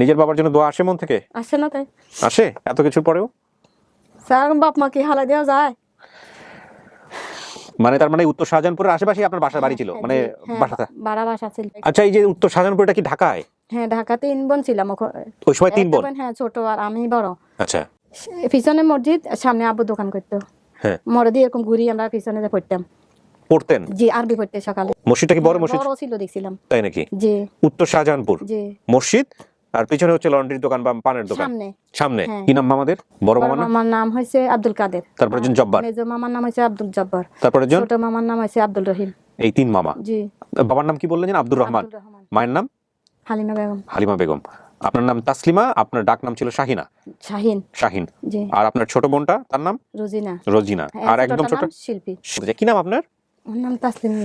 নিজের বাবার জন্য দোয়া আসে মন থেকে? আসে না তাই আসে এত কিছুর পরেও? স্যার বাপ মা কি হালা দেওয়া যায়? মানে তার মানে উত্তর শাহজাহানপুরের আশেপাশে আপনার বাসা বাড়ি ছিল, মানে বাসাটা? বাড়া বাসা ছিল। আচ্ছা, এই যে উত্তর শাহজাহানপুরটা কি ঢাকায়? হ্যাঁ, ঢাকাতে 3 বোন ছিলাম। ওই সময় 3 বোন? হ্যাঁ, ছোট আর আমি বড়। আচ্ছা, পিছনে মসজিদ, সামনে আব্বু দোকান করতো। হ্যাঁ, মরে দিয়ে এরকম ঘুরি আমরা পিছনে যে পড়তাম। পড়তেন? জি, আরবি পড়তে সকালে। মসজিদটা কি বড় মসজিদ? বড় ছিল দেখছিলাম। তাই নাকি? জি। উত্তর শাহজাহানপুর জি। মসজিদ, আর পিছনে হচ্ছে লন্ড্রির দোকান বা পানের দোকান। সামনে কি নাম আমাদের বড় মামার নাম হইছে আব্দুল কাদের, তারপর একজন জব্বার, মেজো মামার নাম হইছে আব্দুল জব্বার, তারপর একজন ছোট মামার নাম হইছে আব্দুল রহিম। এই 3 মামা। জি। বাবার নাম কি বললেন যেন? আব্দুর রহমান। মায়ের নাম হালিমা বেগম। হালিমা বেগম। আপনার নাম তাসলিমা, আপনার ডাক নাম ছিল শাহিনা? শাহিন। জি। আর আপনার ছোট বোনটা, তার নাম রোজিনা। রোজিনা। আর একদম ছোট শিল্পী। কি নাম আপনার? ওর নাম তাসলিমা।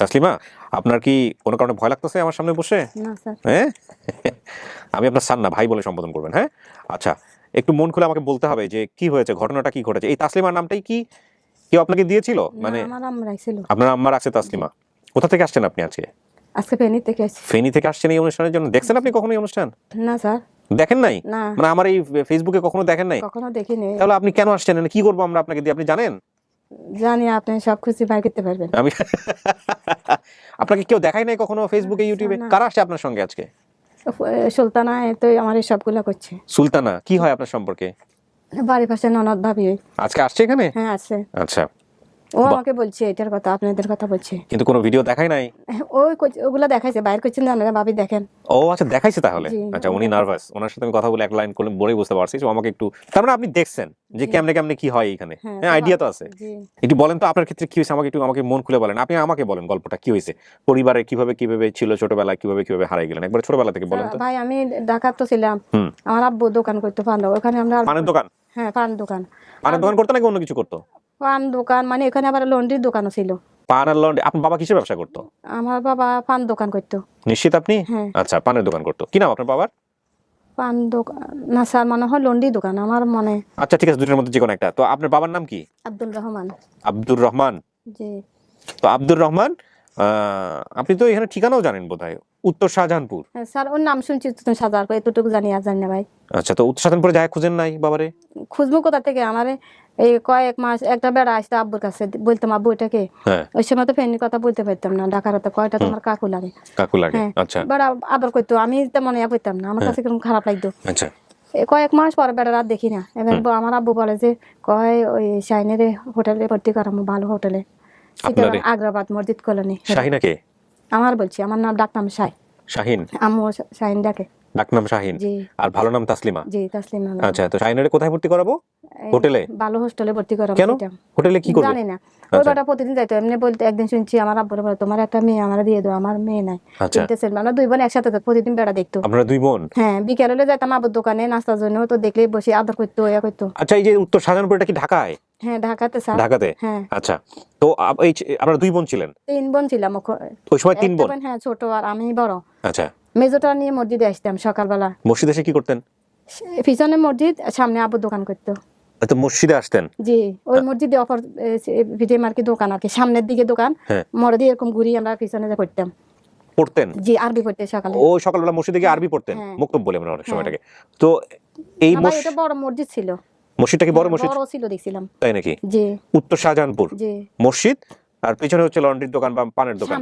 তাসলিমা, আপনার কি কোনো কারণে ভয় লাগতেছে আমার সামনে বসে? না স্যার। হ্যাঁ, আমি আপনার স্যার না, ভাই বলে সম্বোধন করবেন। হ্যাঁ, আচ্ছা, একটু মন খুলে আমাকে বলতে হবে যে কি হয়েছে, ঘটনাটা কি ঘটেছে। এই তাসলিমার নামটাই কি কেউ আপনাকে দিয়েছিল? মানে আমার আম্মা রাখছিল। আপনার আম্মা রাখছে তাসলিমা। কোথা থেকে আসছেন আপনি আজকে? আজকে ফেনী থেকে আসছি। ফেনী থেকে আসছেন এই অনুষ্ঠানের জন্য? দেখছেন আপনি কখনো এই অনুষ্ঠান? না স্যার। দেখেন নাই? না। মানে আমার এই ফেসবুকে কখনো দেখেন নাই? কখনো দেখিনি। তাহলে আপনি কেন আসছেন? কি করবো আমরা আপনাকে দিয়ে, আপনি জানেন? জানি আপনি সব খুশি বাইর করতে পারবেন। আমি আপনাকে কেউ দেখাই নাই কখনো ফেসবুকে, ইউটিউবে? কারা আসছে আপনার সঙ্গে আজকে? সুলতানা তো আমার এই সবগুলো করছে। সুলতানা কি হয় আপনার সম্পর্কে? বাড়ির পাশে ননদ ভাবি। আজকে আসছে এখানে? হ্যাঁ, আছে। আচ্ছা, ও আমাকে বলছে এটার কথা, আপনাদের কথা বলছে। কিন্তু কোনো ভিডিও দেখাই নাই? ওগুলা দেখাইছে, বাইর করছেন আপনারা ভাবি দেখেন। ও আচ্ছা, দেখাইছে তাহলে। আচ্ছা, উনি নার্ভাস, ওনার সাথে আমি কথা বলে এক লাইন করলে বলেই বুঝতে পারছি। তো আমাকে একটু, তার মানে আপনি দেখছেন যে কেমনে কেমনে কি হয় এখানে? হ্যাঁ, আইডিয়া তো আছে। একটু বলেন তো আপনার ক্ষেত্রে কি হয়েছে, আমাকে মন খুলে বলেন। আপনি আমাকে বলেন গল্পটা কি হয়েছে, পরিবারে কিভাবে ছিল, ছোটবেলায় কিভাবে হারিয়ে গেলেন, একবার ছোটবেলা থেকে বলেন তো। ভাই আমি ঢাকাতে তো ছিলাম, আমার আব্বু দোকান করতে পারলো ওখানে। আমরা পানের দোকান? হ্যাঁ, পানের দোকান। পানের দোকান করতো নাকি অন্য কিছু করতো? পান দোকান, মানে এখানে আবার লন্ড্রির দোকানও ছিল। পান আর লন্ড্রি। আপনার বাবা কিসের ব্যবসা করতো? আমার বাবা পান দোকান করতো। নিশ্চিত আপনি? হ্যাঁ। আচ্ছা, পানের দোকান করতো। কি নাম আপনার বাবার? পান দোকান না স্যার, মনে হয় লন্ড্রি দোকান আমার মনে। আচ্ছা, ঠিক আছে, দুটোর মধ্যে যে কোনো একটা। তো আপনার বাবার নাম কি? আব্দুল রহমান। আব্দুর রহমান। জি। তো আব্দুর রহমান, আপনি তো এখানে ঠিকানাও জানেন বোধহয়, উত্তর শাহজাহানপুর। হ্যাঁ স্যার, ওর নাম শুনছি তো শাহজাহানপুর, এতটুকু জানি আর জানি না ভাই। আচ্ছা, তো উত্তর শাহজাহানপুরে যায় খুঁজেন নাই বাবারে? খুঁজবো কোথা থেকে? আমার এই কয়েক মাস একটা বেড়া আসতো আব্বুর কাছে, বলতাম আব্বু এটাকে। ওই সময় তো ফ্যামিলির কথা বলতে পারতাম না, ঢাকার তো কয়টা তোমার কাকু লাগে। হ্যাঁ, আচ্ছা। বেড়া আদর করতো, আমি তেমন ইয়া করতাম না, আমার কাছে কিরকম খারাপ লাগতো। আচ্ছা। কয়েক মাস পরে বেড়া রাত দেখি না, এবার আমার আব্বু বলে যে কয় ওই শাহিনের হোটেলে ভর্তি করামো, ভালো হোটেলে, আগ্রাবাদ মসজিদ কলোনি। শাহিনাকে? আমার বলছি, আমার নাম ডাকনাম শাহিন। আম্মু শাহিন ডাকে। ডাকনাম শাহিন। জি। আর ভালো নাম তাসলিমা? জি, তাসলিমা। আচ্ছা, তো শাহিনের কোথায় ভর্তি করাবো? হোটেলে? ভালো হোস্টেলে ভর্তি করাবো। কেন? হোটেলে কি করবে? জানি না। ওই বেটা প্রতিদিন যাইতো, এমনি বলতে একদিন শুনছি আমার আব্বুর বলে তোমার একটা মেয়ে আমার দিয়ে দাও, আমার মেয়ে নাই। আমরা 2 বোন একসাথে প্রতিদিন বেড়া দেখতো। আপনারা 2 বোন? হ্যাঁ, বিকেল হলে যাইতাম আব্বুর দোকানে নাস্তার জন্য, তো দেখলেই বসে আদর করতো, ইয়া করতো। আচ্ছা, এই যে উত্তর শাহজাহানপুরটা কি ঢাকায়? হ্যাঁ, ঢাকাতে স্যার। ঢাকাতে? হ্যাঁ। আচ্ছা, তো এই আপনারা 2 বোন ছিলেন? 3 বোন ছিলাম ওই সময় 3 বোন? হ্যাঁ, ছোট আর আমি বড়। আচ্ছা। মেজোটা নিয়ে মসজিদে আসতাম সকালবেলা। মসজিদে এসে কি করতেন? পিছনে মসজিদ, সামনে আব্বুর দোকান করতো। তো মসজিদে আসতেন? জি, ওই মসজিদে অপর ভিটে মার্কেট দোকান আর কি, সামনের দিকে দোকান। মরে দিয়ে এরকম ঘুরি আমরা পিছনে যে পড়তেন? জি, আরবি পড়তে সকালে। ও সকালবেলা মসজিদে গিয়ে আরবি পড়তেন? মুক্তব বলে আমরা অনেক সময়টাকে। তো এই এটা বড় মসজিদ ছিল। মসজিদটা কি বড় মসজিদ? বড় ছিল দেখছিলাম। তাই নাকি? জি। উত্তর শাহজাহানপুর জি। মসজিদ, আর পিছনে হচ্ছে লন্ড্রির দোকান বা পানের দোকান।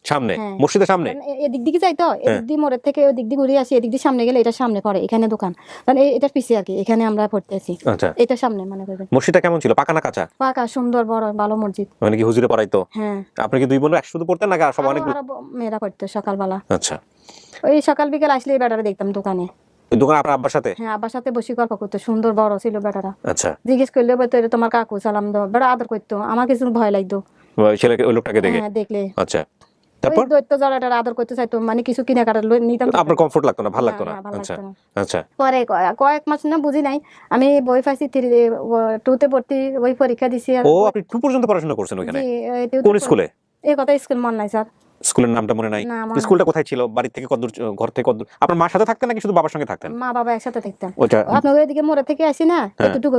সামনে মসজিদের সামনে? এদিক দিকে যাইতো, এদিক দিয়ে মোড়ের থেকে ওদিক দিয়ে ঘুরে আসি, এদিক দিয়ে সামনে গেলে এটা সামনে পড়ে, এখানে দোকান। মানে এটার পিছে আর কি, এখানে আমরা পড়তে আছি। আচ্ছা, এটা সামনে মনে করবেন। মসজিদটা কেমন ছিল, পাকা না কাঁচা? পাকা, সুন্দর, বড়, ভালো মসজিদ। মানে কি হুজুরে পড়াইতো? হ্যাঁ। আপনি কি 2 বোন একসাথে পড়তেন নাকি আর সব অনেক মেয়েরা পড়তো সকালবেলা? আচ্ছা। ওই সকাল বিকেল আসলে বেটারা দেখতাম দোকানে। ওই দোকান আপনার আব্বার সাথে? হ্যাঁ, আব্বার সাথে বসে গল্প করতো, সুন্দর বড় ছিল বেটারা। আচ্ছা। জিজ্ঞেস করলে বলতো এটা তোমার কাকু, সালাম দাও। বেটা আদর করতো, আমার কিছু ভয় লাগতো ওই ছেলেকে, ওই লোকটাকে দেখে? হ্যাঁ, দেখলে। আচ্ছা, তারপর? দৈত্য জড়াটার আদর করতে চাইতো, মানে কিছু কিনাকাটা নিতাম। আপনার কমফোর্ট লাগতো না, ভালো লাগতো না? আচ্ছা। আচ্ছা। পরে কয়েক মাস না বুঝি নাই, আমি বই পাইছি 2 তে ভর্তি, ওই পরীক্ষা দিছি। ও, আপনি 2 পর্যন্ত পড়াশোনা করছেন ওখানে? জি। কোন স্কুলে? এই কথা স্কুল মনে নাই স্যার। স্কুলের নামটা মনে নাই? স্কুলটা কোথায় ছিল, বাড়ি থেকে কতদূর, ঘর থেকে কতদূর? আপনার মার সাথে থাকতেন নাকি শুধু বাবার সঙ্গে থাকতেন? মা বাবা একসাথে থাকতাম। আপনার ওইদিকে মোড়ে থেকে আসি না, এতটুকু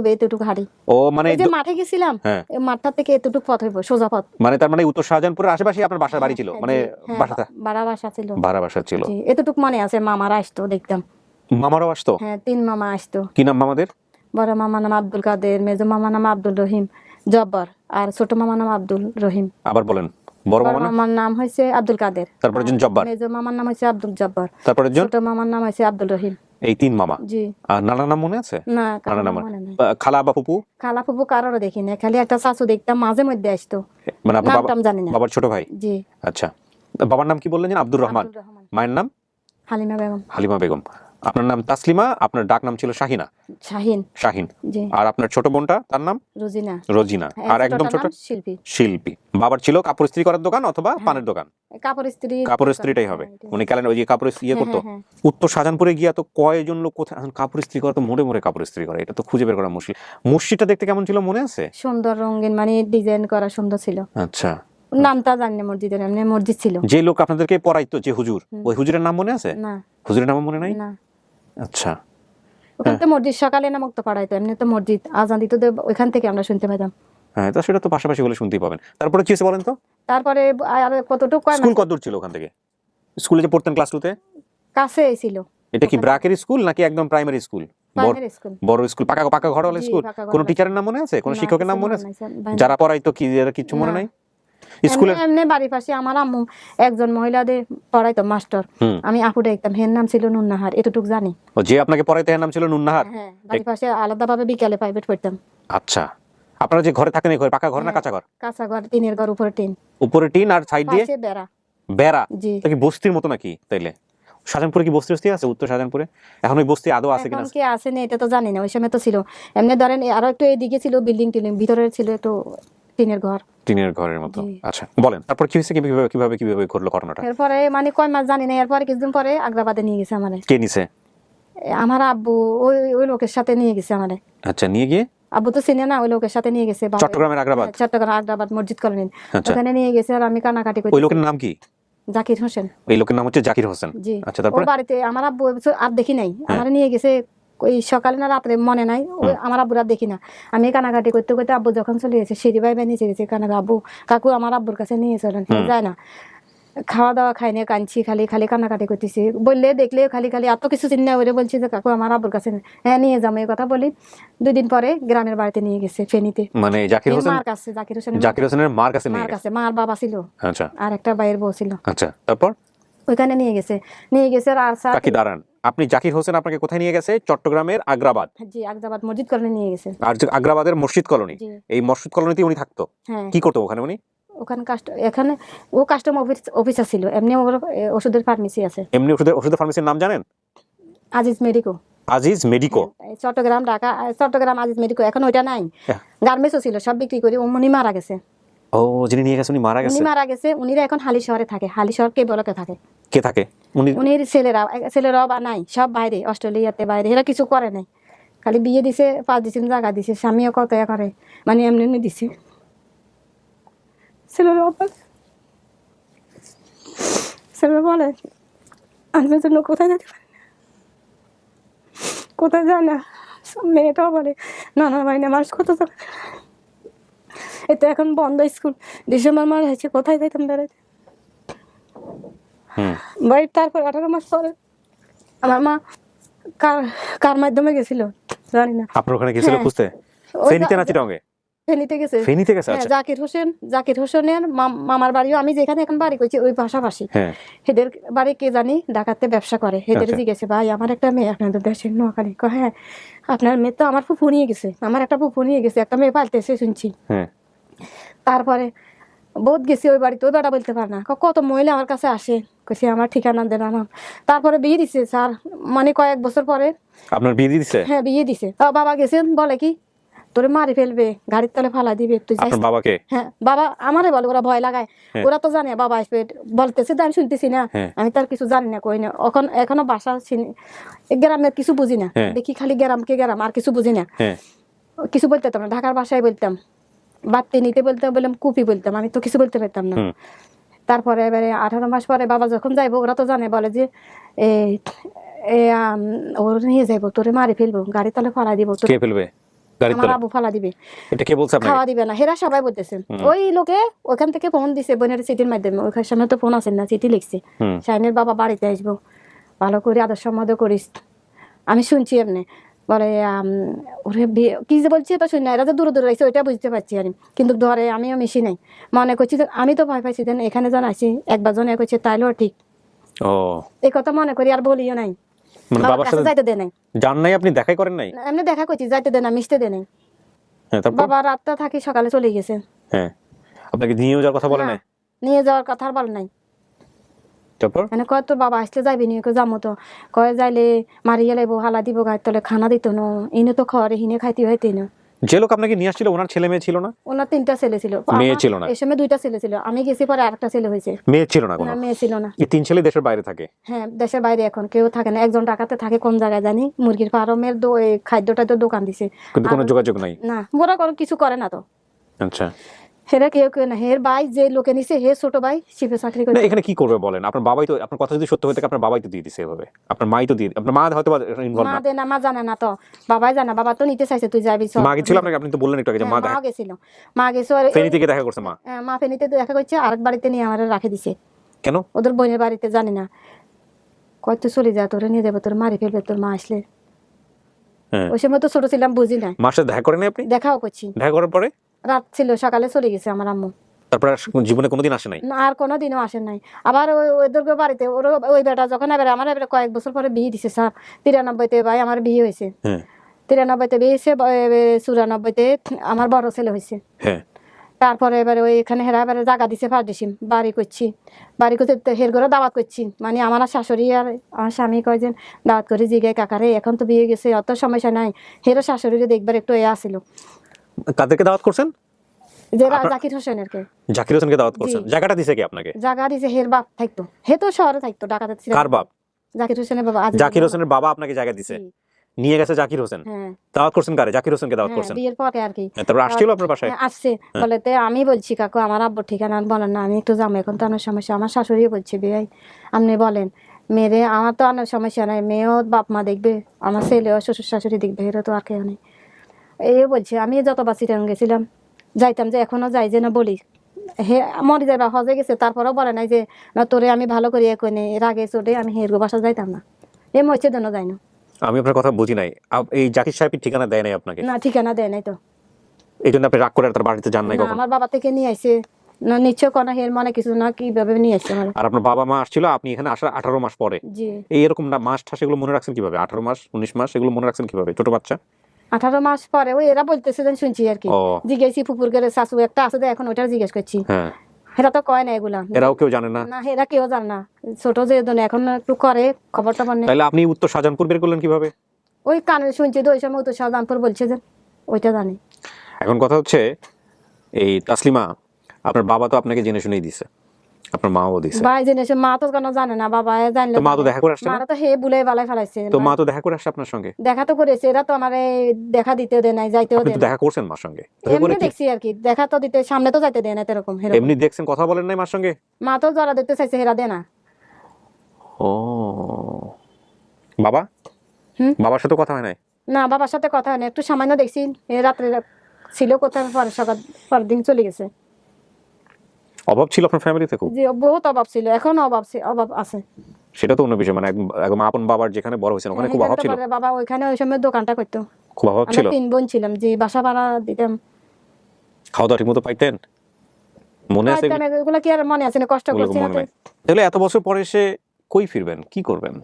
হাঁড়ি। ও, মানে যে মাঠে গেছিলাম, মাঠটা থেকে এতটুকু পথ হইব, সোজা পথ। মানে তার মানে উত্তর শাহজাহানপুরের আশেপাশে আপনার বাসা বাড়ি ছিল? মানে ভাড়া বাসা ছিল। ভাড়া বাসা ছিল। এতটুকু মনে আছে, মামারা আসতো দেখতাম। মামারাও আসতো? হ্যাঁ, 3 মামা আসতো। কি নাম মামাদের? বড় মামা নাম আব্দুল কাদের, মেজো মামা নাম আব্দুল রহিম জব্বার, আর ছোট মামা নাম আব্দুল রহিম। আবার বলেন। বড় বড় মামা মামার নাম হয়েছে আব্দুল কাদের, তারপর একজন জব্বার, মেজো মামার নাম হয়েছে আব্দুল জব্বার, তারপর একজন ছোট মামার নাম হয়েছে আব্দুল রহিম। এই 3 মামা। জি। আর নানার নাম মনে আছে? না, নানা কারো নাম মনে নাই। খালা বা ফুপু? খালা ফুপু কারোর দেখি না, খালি একটা শাশু দেখতাম মাঝে মধ্যে আসতো, মানে আপনার নামটাম জানি না। বাবার ছোট ভাই? জি। আচ্ছা, বাবার নাম কি বললেন যেন? আব্দুর রহমান। আব্দুর রহমান। মায়ের নাম? হালিমা বেগম। হালিমা বেগম। আপনার নাম তাসলিমা, আপনার ডাক নাম ছিল শাহিনা? শাহিন। শাহিন। জি। আর আপনার ছোট বোনটা, তার নাম? রোজিনা। রোজিনা। আর একদম ছোট? শিল্পী। শিল্পী। বাবার ছিল কাপড় ইস্ত্রি করার দোকান অথবা পানের দোকান? কাপড় ইস্ত্রি। কাপড় ইস্ত্রিটাই হবে। উনি ক্যালেন্ডার ওই যে কাপড় ইয়ে করতো। হ্যাঁ। উত্তর শাহজাহানপুরে গিয়া তো কয়জন লোক কোথায় কাপড় ইস্ত্রি করা, তো মোড়ে মোড়ে কাপড় ইস্ত্রি করে, এটা তো খুঁজে বের করা মুশকিল। মসজিদটা দেখতে কেমন ছিল মনে আছে? সুন্দর, রঙিন, মানে ডিজাইন করা সুন্দর ছিল। আচ্ছা। নামটা জানি না মসজিদের, এমনি মসজিদ ছিল। যে লোক আপনাদেরকে পড়াইতো, যে হুজুর, ওই হুজুরের নাম মনে আছে? না। হুজুরের নাম মনে নাই? না। আচ্ছা। ওখান থেকে মসজিদ সকালে নামক তো পড়াইতো, এমনি তো মসজিদ আজান দিত, ওইখান থেকে আমরা শুনতে পেতাম। হ্যাঁ, তো সেটা তো পাশাপাশি বলে শুনতেই পাবেন। তারপরে কি হয়েছে বলেন তো? তারপরে আর কতটুকু স্কুল কত দূর ছিল ওখান থেকে? স্কুলে যে পড়তেন ক্লাস 2 তে? কাছে ছিল। এটা কি ব্রাকের স্কুল নাকি একদম প্রাইমারি স্কুল? Primary school. বড় স্কুল, পাকা পাকা ঘরওয়ালা স্কুল? কোন টিচারের নাম মনে আছে? কোন শিক্ষকের নাম মনে আছে? যারা পড়াইতো কি এরা কিছু মনে নাই? স্কুলে এমনি বাড়ির পাশে আমার আম্মু একজন মহিলাদের পড়াইতো মাস্টার, আমি আপু দেখতাম, হের নাম ছিল নুন্নাহার, এতটুকু জানি। ও, যে আপনাকে পড়াইতো এর নাম ছিল নুন্নাহার? হ্যাঁ, বাড়ির পাশে আলাদাভাবে বিকালে প্রাইভেট পড়তাম। আচ্ছা। আপনারা যে ঘরে থাকেন, এই ঘর পাকা ঘর না কাঁচা ঘর? কাঁচা ঘর, টিনের ঘর, উপরে টিন। উপরে টিন আর সাইড দিয়ে পাশে বেড়া। বেড়া? জি। এটা কি বস্তির মতো নাকি তাইলে? শাহজাহানপুরে কি বস্তি আছে? উত্তর শাহজাহানপুরে এখন ওই বস্তি আদৌ আছে কিনা? এখন কি আছে না এটা তো জানি না, ওই সময় তো ছিল। এমনি ধরেন আরো একটু এদিকে ছিল বিল্ডিং টিলিং, ভিতরে ছিল একটু টিনের ঘর। টিনের ঘরের মতো। আচ্ছা, বলেন তারপর কি হয়েছে, কিভাবে ঘটলো ঘটনাটা? এরপরে মানে কয় মাস জানি না, এরপরে কিছুদিন পরে আগ্রাবাদে নিয়ে গেছে আমারে। কে নিছে? আমার আব্বু ওই লোকের সাথে নিয়ে গেছে আমারে। আচ্ছা, নিয়ে গিয়ে? আব্বু তো চিনে না, ওই লোকের সাথে নিয়ে গেছে। চট্টগ্রামের আগ্রাবাদ? চট্টগ্রাম আগ্রাবাদ মসজিদ কলোনি, ওখানে নিয়ে গেছে। আর আমি কানাকাটি করি। ওই লোকের নাম কি? জাকির হোসেন। ওই লোকের নাম হচ্ছে জাকির হোসেন? জি। আচ্ছা, তারপর? ওর বাড়িতে আমার আব্বু আর দেখি নাই, আমার নিয়ে গেছে ওই সকালে না রাত্রে মনে নাই, ওই আমার আব্বুর আর দেখি না। আমি কানাকাটি করতে করতে আব্বু যখন চলে গেছে, সিঁড়ি ভাই নিচে গেছে, কানাকা আব্বু কাকু আমার আব্বুর কাছে নিয়ে চলেন, যায় না। খাওয়া দাওয়া খাই নিয়ে কাঁদছি, খালি কান্নাকাটি করতেছি, বললে দেখলে খালি এত কিছু চিন্তা করে বলছি যে কাকু আমার আব্বুর কাছে হ্যাঁ নিয়ে যাবো, এই কথা বলি। 2 দিন পরে গ্রামের বাড়িতে নিয়ে গেছে, ফেনীতে। মানে জাকির হোসেন মার কাছে, জাকির হোসেনের মার কাছে নিয়ে গেছে। মার বাবা ছিল। আচ্ছা। আর একটা ভাইয়ের বউ ছিল। আচ্ছা, তারপর? ওইখানে নিয়ে গেছে। আর কাকি দাঁড়ান, আপনি জাকির হোসেন আপনাকে কোথায় নিয়ে গেছে? চট্টগ্রামের আগ্রাবাদ? জি, আগ্রাবাদ মসজিদ কলোনি নিয়ে গেছে। আর আগ্রাবাদের মসজিদ কলোনি? এই মসজিদ কলোনিতে উনি থাকতো? হ্যাঁ। কি করতো ওখানে উনি? এখানে ও কাস্টম অফিসার ছিল, এমনি ওষুধের ফার্মেসি আছে। এমনি ওষুধের ফার্মেসির নাম জানেন? Aziz medico. Aziz medico? Chittagong, Dhaka, Chittagong Aziz medico. এখন ওইটা নাই, গার্মেন্টসও ছিল, সব বিক্রি করে উনি মারা গেছে। ও, যিনি নিয়ে গেছে উনি মারা গেছে? উনিরা এখন হালি শহরে থাকে, হালি শহর কে বলকে থাকে। কে থাকে? উনির ছেলেরাও বা নাই, সব বাইরে, অস্ট্রেলিয়াতে বাইরে, এরা কিছু করে নাই, খালি বিয়ে দিছে, 5 ডিসেম্বর জায়গা দিছে, স্বামীও কত করে, মানে এমনি দিছে। ছেলেরা বলে আনবে জন্য কোথায় যেতে পারে না, কোথায় যায় না। মেয়েটাও বলে না ভাই না, মানুষ কত যাবে। এটা এখন বন্ধ স্কুল, ডিসেম্বর মাস হয়েছে, কোথায় যাইতাম বেড়াইতে ভাই। তারপর 18 মাস পরে আমার মা কার মাধ্যমে গেছিল জানি না। আপনার ওখানে গেছিল খুঁজতে? ফেনীতে না চিটাগংয়ে? ফেনীতে গেছে। আচ্ছা। জাকির হোসেনের মামার বাড়িও আমি যেখানে এখন বাড়ি করছি ওই পাশাপাশি। হেদের বাড়ি কে জানি ঢাকাতে ব্যবসা করে। হেদের জিজ্ঞেসে ভাই আমার একটা মেয়ে আপনাদের দেশের নোয়াখালী, হ্যাঁ আপনার মেয়ে তো আমার ফুফু নিয়ে গেছে, আমার একটা ফুফু নিয়ে গেছে, একটা মেয়ে পালতেছে শুনছি। তারপরে বোধ গেছি ওই বাড়িতে, ওই বেটা বলতে পারে না, কত মহিলা আমার কাছে আসে, কইছে আমার ঠিকানা দেন আমার। তারপরে বিয়ে দিছে স্যার, মানে কয়েক বছর পরে। আপনার বিয়ে দিছে? হ্যাঁ, বিয়ে দিছে। বাবা গেছেন, বলে কি তোরে মারি ফেলবে, গাড়ির তলে ফালা দিবে, তুই যাস। বাবাকে? হ্যাঁ, বাবা আমারে বলে, ওরা ভয় লাগায়, ওরা তো জানে বাবা আসবে, বলতেছে আমি শুনতেছি না, আমি তার কিছু জানি না, কই না। এখনো বাসা গ্রামের কিছু বুঝি না, দেখি খালি গ্রাম আর কিছু বুঝি না, কিছু বলতে পারতাম না। ঢাকার ভাষায় বলতাম, বাড়তে নিতে বলতাম, বললাম কুপি বলতাম, আমি তো কিছু বলতে পারতাম না। তারপরে এবারে 18 মাস পরে বাবা যখন যাইবো, ওরা তো জানে, বলে যে ওর নিয়ে যাইবো, তোরে মারি ফেলবো, গাড়ির তলে ফালা দিব। কে ফেলবে? আমার আবু ফালা দিবে। এটা কে বলছে আপনাকে? খাওয়া দিবে না, হেরা সবাই বলতেছে। ওই লোকে ওখান থেকে ফোন দিছে, বোনের চিঠির মাধ্যমে। ওখানে সামনে তো ফোন আছে না, চিঠি লিখছে, শাইনের বাবা বাড়িতে আসবো, ভালো করে আদর সম্মত করিস, আমি শুনছি এমনি বলে ওরে কি যে বলছে তো শুনি না, এরা যে দূরে দূরে রয়েছে ওইটা বুঝতে পারছি আমি, কিন্তু ধরে আমিও মিশি নাই, মনে করছি যে আমি তো ভয় পাইছি দেন এখানে জন আসি একবার জন করছে তাইলেও ঠিক ও এই কথা মনে করি আর বলিও নাই, মানে বাবার সাথে যাইতে দে নাই, জান নাই আপনি দেখাই করেন নাই? এমনি দেখা করছি যাইতে দে না, মিশতে দে নাই। হ্যাঁ তারপর? বাবা রাতটা থাকি সকালে চলে গেছে। হ্যাঁ আপনাকে নিয়ে যাওয়ার কথা বলে নাই? নিয়ে যাওয়ার কথা আর বলে নাই। তারপর মানে কয় তোর বাবা আসলে যাইবি নি, যাবো তো, কয় যাইলে মারিয়ে লাইবো হালা দিব গায়ে তলে খানা দিত না, ইনে তো খাওয়ারে হিনে খাইতে হইতে না। যে লোক আপনাকে নিয়ে আসছিল ওনার ছেলে মেয়ে ছিল না? ওনার 3টা ছেলে ছিল, মেয়ে ছিল না? এই সময় 2টা ছেলে ছিল, আমি গেছি পরে আরেকটা ছেলে হয়েছে। মেয়ে ছিল না কোনো? না মেয়ে ছিল না। এই 3 ছেলে দেশের বাইরে থাকে? হ্যাঁ দেশের বাইরে এখন কেউ থাকে না, একজন ঢাকাতে থাকে কোন জায়গায় জানি, মুরগির ফার্মের খাদ্যটা তো দোকান দিছে, কিন্তু কোনো যোগাযোগ নাই? না ওরা কোনো কিছু করে না তো। আচ্ছা হেরা কেউ কেউ না, হের ভাই যে লোকে নিছে হে ছোট ভাই শিপে চাকরি করে। না এখানে কি করবে বলেন, আপনার বাবাই তো, আপনার কথা যদি সত্য হয়ে থাকে আপনার বাবাই তো দিয়ে দিছে এভাবে, আপনার মাই তো দিয়ে, আপনার মা হয়তো ইনভলভ মা না? দে না, মা জানে না তো, বাবাই জানে, বাবা তো নিতে চাইছে তুই যাবি সব। মা গেছিল আপনাকে, আপনি তো বললেন একটু আগে যে মা দেখা গেছিল, মা গেছে ফেনী থেকে দেখা করছে মা? মা ফেনীতে দেখা করছে, আরেক বাড়িতে নিয়ে আমার রাখে দিছে। কেন? ওদের বোনের বাড়িতে, জানি না, কয় তুই চলে যা, তোরে নিয়ে যাবে, তোর মারি ফেলবে তোর মা আসলে। ওই সময় তো ছোট ছিলাম বুঝি না। মার সাথে দেখা করেন আপনি? দেখাও করছি, দেখা করার পরে রাত ছিল, সকালে চলে গেছে আমার আম্মু। তারপর জীবনে কোনোদিন আসে নাই? না আর কোনোদিনও আসেন নাই। আবার ওদের বাড়িতে ওর ওই বেটা যখন এবার আমার এবার কয়েক বছর পরে বিয়ে দিছে স্যার, 93-তে ভাই আমার বিয়ে হয়েছে। 93-তে বিয়ে হয়েছে, 94-তে আমার বড় ছেলে হয়েছে। তারপরে এবারে ওই এখানে হেরা এবারে জায়গা দিছে ফার্ডিসিম, বাড়ি করছি, বাড়ি করতে হের ঘরে দাওয়াত করছি, মানে আমার শাশুড়ি আর আমার স্বামী কয়জন দাওয়াত করে জিগায় কাকারে এখন তো বিয়ে গেছে অত সমস্যা নাই, হেরও শাশুড়িরে দেখবার একটু আসিল। কাদেরকে দাওয়াত করছেন? যে জাকির হোসেনের কে। জাকির হোসেনকে দাওয়াত করছেন? জায়গাটা দিছে কি আপনাকে? জায়গা দিছে হের বাপ থাকতো, হে তো শহরে থাকতো, ঢাকাতে ছিল। কার বাপ? জাকির হোসেনের বাবা। জাকির হোসেনের বাবা আপনাকে জায়গা দিছে, নিয়ে গেছে জাকির হোসেন। দাওয়াত করছেন কারে? জাকির হোসেনকে দাওয়াত করছেন বিয়ের পরে আর কি। তারপর আসছিল আপনার বাসায়? আসছে, বলেতে আমি বলছি কাকু আমার আব্বুর ঠিকানা বলেন না, আমি একটু যাবো এখন তো অনেক সমস্যা। আমার শাশুড়িও বলছে বিয়াই আপনি বলেন, মেয়েরে আমার তো অনেক সমস্যা নাই, মেয়েও বাপ মা দেখবে, আমার ছেলেও শ্বশুর শাশুড়ি দেখবে, এরা তো আর কেউ নেই। এই বলছে, আমি যতবার চিটাং গেছিলাম যাইতাম, যে এখনো যাই যে না বলি হে মরি যাবা হজে গেছে, তারপরেও বলে নাই যে না তোরে আমি ভালো করি এখন এর আগে চোটে আমি হেরগো বাসা যাইতাম না, এ মরছে জন্য যাই না। আমি আপনার কথা বুঝি নাই, এই জাকির সাহেবের ঠিকানা দেয় নাই আপনাকে? না ঠিকানা দেয় নাই তো, এই জন্য আপনি রাগ করে তার বাড়িতে যান নাই কখনো? আমার বাবা থেকে নিয়ে আইছে না, নিশ্চয় কোনো হের মনে কিছু না কিভাবে নিয়ে আসছে। আর আপনার বাবা মা আসছিল আপনি এখানে আসার 18 মাস পরে? জি। এই এরকম না মাস ঠাস এগুলো মনে রাখছেন কিভাবে? 18 মাস 19 মাস এগুলো মনে রাখছেন কিভাবে? ছোট বাচ্চা 18 মাস পরে ওই এরা বলতেছে যে শুনছি আর কি, জিজ্ঞেসি ফুপুর করে শাশু একটা আছে যে এখন ওইটা জিজ্ঞেস করছি। এরা তো কয় না এগুলা, এরাও কেউ জানে না? না এরা কেউ জানে না, ছোট যে এখন একটু করে খবর টবর নেই। তাহলে আপনি উত্তর শাহজাহানপুর বের করলেন কিভাবে? ওই কানে শুনছি তো ওই সময় উত্তর শাহজাহানপুর বলছে যে, ওইটা জানি। এখন কথা হচ্ছে এই তাসলিমা, আপনার বাবা তো আপনাকে জেনে শুনেই দিছে, আপনার মাও দিছে। ভাই জেনেছে, মা তো কেন জানে না, বাবা জানলে। তো মা তো দেখা করে আসছে না? মা তো হে বুলে বালাই ফেলাইছে। তো মা তো দেখা করে আসছে আপনার সঙ্গে? দেখা তো করেছে, এরা তো আমারে দেখা দিতে দেয় নাই, যাইতেও দেয় না। দেখা করছেন মার সঙ্গে? এমনি দেখছি আর কি, দেখা তো দিতে সামনে তো যাইতে দেয় না এরকম। এমনি দেখছেন, কথা বলেন নাই মার সঙ্গে? মা তো যারা দেখতে চাইছে হেরা দেয় না। ও বাবা, বাবার সাথে কথা হয় নাই? না বাবার সাথে কথা হয় না, একটু সামান্য দেখছি, রাত্রে ছিল কোথায়, পরে সকাল পরের দিন চলে গেছে। অভাব ছিল আপনার ফ্যামিলিতে খুব? জি বহুত অভাব ছিল, এখনো অভাব আছে। সেটা তো অন্য বিষয়, মানে একদম আপন বাবার যেখানে বড় হয়েছেন ওখানে খুব অভাব ছিল? বাবা ওইখানে ওই সময় দোকানটা করতো, খুব অভাব ছিল। 3 বোন ছিলাম, যে বাসা ভাড়া দিতাম। খাওয়া দাওয়া ঠিক মতো পাইতেন? মনে আছে এগুলো কি আর মনে আছে না, কষ্ট করছি না। তাহলে এত বছর পরে এসে কই ফিরবেন, কি করবেন?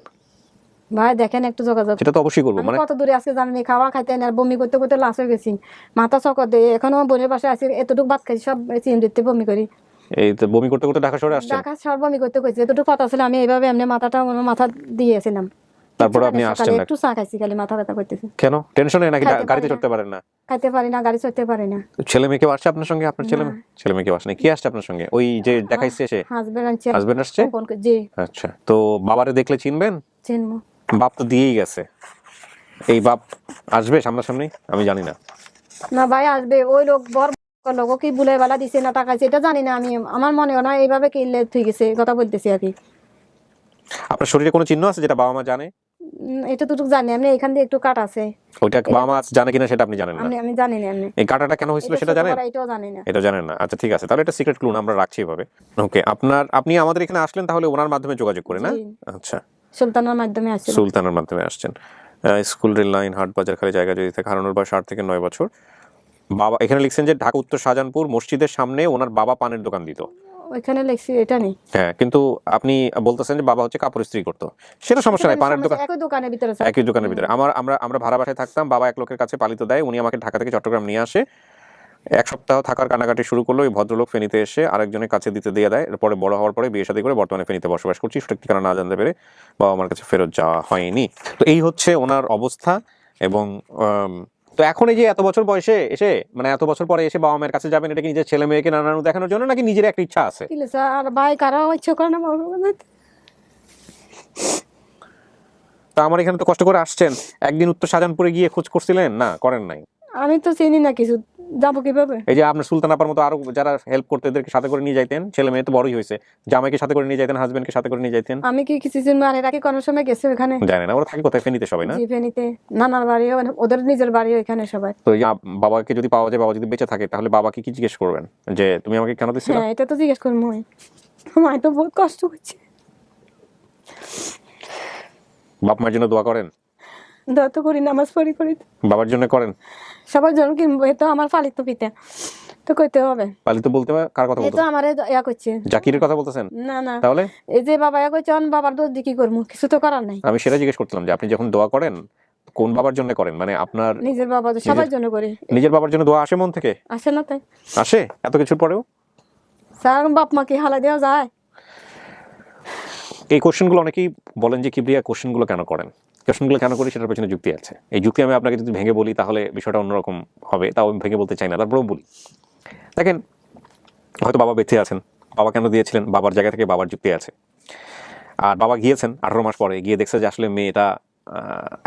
ভাই দেখেন একটু যোগাযোগ। সেটা তো অবশ্যই করবো। মানে কত দূরে আজকে জানি খাওয়া খাইতে না, বমি করতে করতে লাশ হয়ে গেছি, মাথা চকর দিয়ে এখনো বোনের পাশে আছে, এতটুকু ভাত খাই সব চিমড়িতে বমি করি। এই তো বমি করতে করতে ঢাকা শহরে আসছেন? ঢাকা শহর বমি করতে কইছে, এতটুকু কথা ছিল আমি এইভাবে এমনি মাথা দিয়েছিলাম। তারপর আপনি আসছেন না? একটু চা খাইছি, খালি মাথা ব্যথা করতেছে। কেন টেনশনে নাকি গাড়িতে চড়তে পারেন না? খাইতে পারি না, গাড়ি চড়তে পারি না। ছেলে মেয়ে কেউ আসছে আপনার সঙ্গে? আপনার ছেলে মেয়ে কেউ আসে না? কি আসছে আপনার সঙ্গে? ওই যে দেখাইছে সে হাজবেন্ড আসছে? জি। আচ্ছা, তো বাবারে দেখলে চিনবেন? চিনবো। বাপ তো দিয়েই গেছে, এই বাপ আসবে সামনাসামনি? আমি জানি না। না ভাই আসবে, ওই লোক বড় লোক কি বুলাই বালা দিছে না টাকাইছে এটা জানি না আমি, আমার মনে হয় না এইভাবে কিনলে ঠিক আছে, কথা বলতেছি আর কি। আপনার শরীরে কোনো চিহ্ন আছে যেটা বাবা মা জানে? এটা তো জানি আমি, এখান দিয়ে একটু কাট আছে, ওইটা বাবা মা জানে কিনা সেটা আপনি জানেন না? আমি জানি না। এই কাটাটা কেন হয়েছিল সেটা জানেন? এটাও জানি না। এটা জানেন না? আচ্ছা ঠিক আছে, তাহলে এটা সিক্রেট ক্লু আমরা রাখছি এভাবে। ওকে, আপনি আমাদের এখানে আসলেন তাহলে ওনার মাধ্যমে যোগাযোগ করে না? আচ্ছা, সুলতানের মাধ্যমে আসছেন। সুলতানের মাধ্যমে আসছেন। স্কুল, রেল লাইন, হাট বাজার খালি জায়গা যদি থাকে, হারানোর বয়স 8 থেকে 9 বছর। বাবা এখানে লিখছেন যে ঢাকা উত্তর শাহজাহানপুর মসজিদের সামনে ওনার বাবা পানের দোকান দিত। ওইখানে লিখছি এটা নেই। হ্যাঁ, কিন্তু আপনি বলতেছেন যে বাবা হচ্ছে কাপড় ইস্ত্রি করতো, সেটা সমস্যা নাই, পানের দোকান একই দোকানের ভিতরে, একই দোকানের ভিতরে। আমরা ভাড়া বাসায় থাকতাম, বাবা এক লোকের কাছে পালিত দেয়, উনি আমাকে ঢাকা থেকে চট্টগ্রাম নিয়ে আসে। 1 সপ্তাহ থাকার কানাকাটি শুরু করলো, ওই ভদ্রলোক ফেনীতে এসে আরেকজনের কাছে দিতে দিয়ে দেয়। এরপরে বড় হওয়ার পরে বিয়ে শাদী করে বর্তমানে ফেনীতে বসবাস করছি। সঠিক ঠিকানা না জানতে পেরে বাবা আমার কাছে ফেরত যাওয়া হয়নি। তো এই হচ্ছে ওনার অবস্থা। এবং তো এখন এই যে এত বছর বয়সে এসে, মানে এত বছর পরে এসে বাবা মায়ের কাছে যাবেন, এটা কি নিজের ছেলে মেয়েকে নানানু দেখানোর জন্য, নাকি নিজের একটা ইচ্ছা আছে? আর ভাই কারো ইচ্ছা করে না বাবা। তো আমার এখানে তো কষ্ট করে আসছেন, একদিন উত্তর শাহজাহানপুরে গিয়ে খোঁজ করছিলেন না? করেন নাই? আমি তো চিনি না কিছু, যাবো কিভাবে? এই যে আপনার সুলতান আপার মতো আরো যারা হেল্প করতে, এদেরকে সাথে করে নিয়ে যাইতেন, ছেলে মেয়ে তো বড়ই হয়েছে, জামাইকে সাথে করে নিয়ে যাইতেন, হাজবেন্ডকে সাথে করে নিয়ে যাইতেন। আমি কি কিছুদিন মানে রাখি কোন সময় গেছে ওখানে? জানেন না ওরা থাকে কোথায়? ফেনীতে সবাই না? জি, ফেনীতে নানার বাড়ি, ওদের নিজের বাড়ি ওইখানে সবাই। তো বাবাকে যদি পাওয়া যায়, বাবা যদি বেঁচে থাকে, তাহলে বাবাকে কি জিজ্ঞেস করবেন যে তুমি আমাকে কেন দিছিলে? হ্যাঁ, এটা তো জিজ্ঞেস করবো। আমি তো বহুত কষ্ট করছি। বাপ মায়ের জন্য দোয়া করেন? দোয়া তো করি, নামাজ পড়ি। বাবার জন্য করেন? সবার জন্য কিনবো, এ তো আমার পালিত পিতা, তো কইতে হবে। পালিত বলতে কার কথা এই তো বলতেছেন? আমারে ইয়া করছে। জাকিরের কথা বলতেছেন? না, তাহলে এই যে বাবা ইয়া করছে, বাবার দোষ দিয়ে কি করবো? কিছু তো করার নাই। আমি সেটা জিজ্ঞেস করছিলাম যে আপনি যখন দোয়া করেন কোন বাবার জন্য করেন? মানে আপনার নিজের বাবা, সবার জন্য করি। নিজের বাবার জন্য দোয়া আসে মন থেকে? আসে না? তাই আসে এত কিছুর পরেও? স্যার, বাপ মা কি হালা দেওয়া যায়? এই কোশ্চেনগুলো অনেকেই বলেন যে কিবরিয়া কোশ্চেনগুলো কেন করেন, কোশ্চেনগুলো কেন করি সেটার পেছনে যুক্তি আছে। এই যুক্তি আমি আপনাকে যদি ভেঙে বলি তাহলে বিষয়টা অন্যরকম হবে, তাও আমি ভেঙে বলতে চাই না, তারপরেও বলি। দেখেন, হয়তো বাবা বেঁচে আছেন, বাবা কেন দিয়েছিলেন, বাবার জায়গা থেকে বাবার যুক্তি আছে। আর বাবা গিয়েছেন 18 মাস পরে, গিয়ে দেখছে যে আসলে মেয়েটা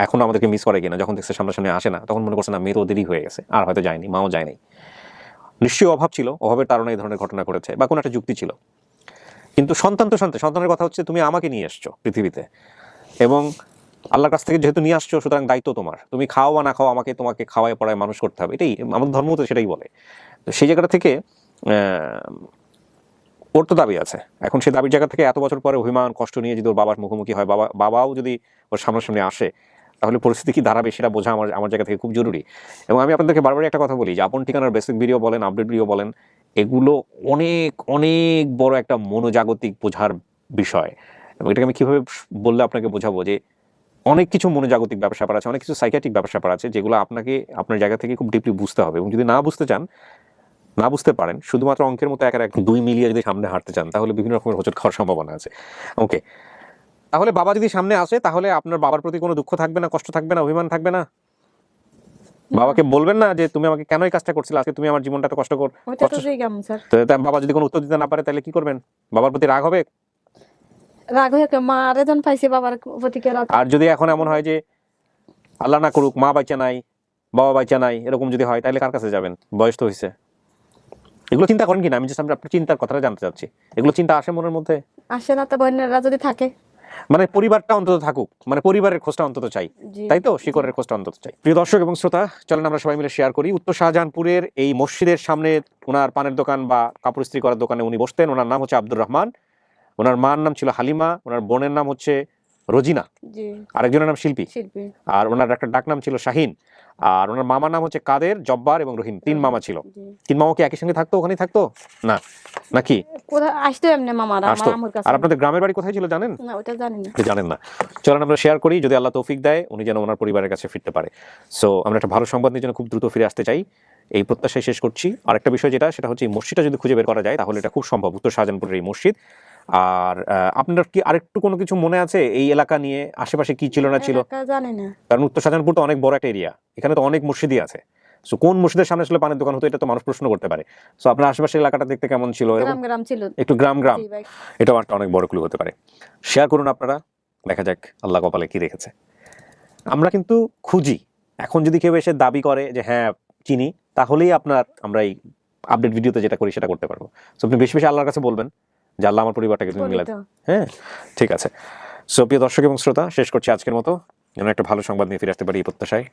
এখনো আমাদেরকে মিস করে কিনা। যখন দেখছে সামনাসামনি আসে না, তখন মনে করছে না, মেয়ে তো দেরি হয়ে গেছে, আর হয়তো যায়নি, মাও যায় নাই। নিশ্চয়ই অভাব ছিল, অভাবের কারণে এই ধরনের ঘটনা ঘটেছে, বা কোনো একটা যুক্তি ছিল। কিন্তু সন্তান তো সন্তানের কথা হচ্ছে তুমি আমাকে নিয়ে এসছো পৃথিবীতে, এবং আল্লাহর কাছ থেকে যেহেতু নিয়ে আসছো, সুতরাং দায়িত্ব তোমার। তুমি খাও বা না খাও, তোমাকে খাওয়ায় পড়ায় মানুষ করতে হবে, এটাই আমাদের ধর্ম তো সেটাই বলে। তো সেই জায়গাটা থেকে ওর তো দাবি আছে। এখন সেই দাবির জায়গা থেকে এত বছর পরে অভিমান কষ্ট নিয়ে যদি ওর বাবার মুখোমুখি হয়, বাবাও যদি ওর সামনাসামনি আসে, তাহলে পরিস্থিতি কি দাঁড়াবে সেটা বোঝা আমার জায়গা থেকে খুব জরুরি। এবং আমি আপনাদেরকে বারবার একটা কথা বলি যে আপন ঠিকানার বেসিক ভিডিও বলেন, আপডেট ভিডিও বলেন, এগুলো অনেক অনেক বড় একটা মনোজাগতিক বোঝার বিষয়। এবং এটাকে আমি কীভাবে বললে আপনাকে বোঝাবো যে অনেক কিছু মনোজাগতিক ব্যাপার আছে, অনেক কিছু সাইকিয়াট্রিক ব্যাপার আছে, যেগুলো আপনাকে আপনার জায়গা থেকে খুব ডিপলি বুঝতে হবে। এবং যদি না বুঝতে চান, না বুঝতে পারেন, শুধুমাত্র অঙ্কের মতো 1 আর 1 2 মিলিয়ে যদি সামনে হাঁটতে চান, তাহলে বিভিন্ন রকমের হোঁচট খাওয়ার সম্ভাবনা আছে। ওকে, তাহলে বাবা যদি সামনে আসে, তাহলে আপনার বাবার প্রতি কোনো দুঃখ থাকবে না, কষ্ট থাকবে না, অভিমান থাকবে না? বাবাকে বলবেন না যে তুমি আমাকে কেন এই কাজটা করছিলে, আজকে তুমি আমার জীবনটা তো কষ্ট কর। বাবা যদি কোনো উত্তর দিতে না পারে, তাহলে কি করবেন? বাবার প্রতি রাগ হবে? রাগ হয়ে মা আরেজন পাইছে, বাবার প্রতি রাগ। আর যদি এখন এমন হয় যে আল্লাহ না করুক, মা বাচ্চা নাই, বাবা বাচ্চা নাই, এরকম যদি হয়, তাহলে কার কাছে যাবেন? বয়স তো হয়েছে। এগুলো চিন্তা করেন কিনা? আমি জাস্ট আপনার চিন্তার কথাটা জানতে চাচ্ছি। এগুলো চিন্তা আসে মনের মধ্যে? আসে না তো, বোনেরা যদি থাকে, মানে পরিবারটা অন্তত থাকুক, মানে পরিবারের খোঁজটা অন্তত চাই, তাই তো? শিকড়ের খোঁজটা অন্তত চাই। প্রিয় দর্শক এবং শ্রোতা, চলেন আমরা সবাই মিলে শেয়ার করি। উত্তর শাহজাহানপুরের এই মসজিদের সামনে ওনার পানের দোকান বা কাপড় ইস্ত্রি করার দোকানে উনি বসতেন। ওনার নাম হচ্ছে আব্দুর রহমান, ওনার মার নাম ছিল হালিমা, ওনার বোনের নাম হচ্ছে রোজিনা, আরেকজনের নাম শিল্পী, আর ওনার একটা ডাক নাম ছিল শাহিন, আর ওনার মামার নাম হচ্ছে কাদের, জব্বার এবং রহিম। 3 মামা ছিল। 3 মামা কি একই সঙ্গে থাকতো? ওখানেই থাকতো না নাকি? আসতো এমনি মামারা আমার কাছে। আর আপনাদের গ্রামের বাড়ি কোথায় ছিল জানেন? না, ওটা জানি না। জানেন না? চলেন আমরা শেয়ার করি, যদি আল্লাহ তৌফিক দেয় উনি যেন ওনার পরিবারের কাছে ফিরতে পারে। সো আমরা একটা ভালো সংবাদ নিয়ে যেন খুব দ্রুত ফিরে আসতে চাই, এই প্রত্যাশায় শেষ করছি। আরেকটা বিষয় সেটা হচ্ছে এই মসজিদটা যদি খুঁজে বের করা যায়, তাহলে এটা খুব সম্ভব, উত্তর শাহজাহানপুরের এই মসজিদ। আর আপনার কি আরেকটু কোনো কিছু মনে আছে এই এলাকা নিয়ে? আশেপাশে কি ছিল না ছিল? জানি না, কারণ উত্তর শাহজাহানপুর তো অনেক বড় একটা এরিয়া, এখানে তো অনেক মসজিদই আছে। সো কোন মসজিদের সামনে আসলে পানের দোকান হতো, এটা তো মানুষ প্রশ্ন করতে পারে। সো আপনার আশেপাশের এলাকাটা দেখতে কেমন ছিল? গ্রাম ছিল, একটু গ্রাম, এটাও একটা অনেক বড় ক্লু হতে পারে। শেয়ার করুন আপনারা, দেখা যাক আল্লাহ কপালে কি রেখেছে। আমরা কিন্তু খুঁজি। এখন যদি কেউ এসে দাবি করে যে হ্যাঁ চিনি, তাহলেই আমরা এই আপডেট ভিডিওতে যেটা করি সেটা করতে পারবো। সো আপনি বেশি বেশি আল্লাহর কাছে বলবেন যে আল্লাহ আমার পরিবারটাকে তুমি মিলাতে। হ্যাঁ, ঠিক আছে। সো প্রিয় দর্শক এবং শ্রোতা, শেষ করছি আজকের মতো, যেন একটা ভালো সংবাদ নিয়ে ফিরে আসতে পারি এই প্রত্যাশায়।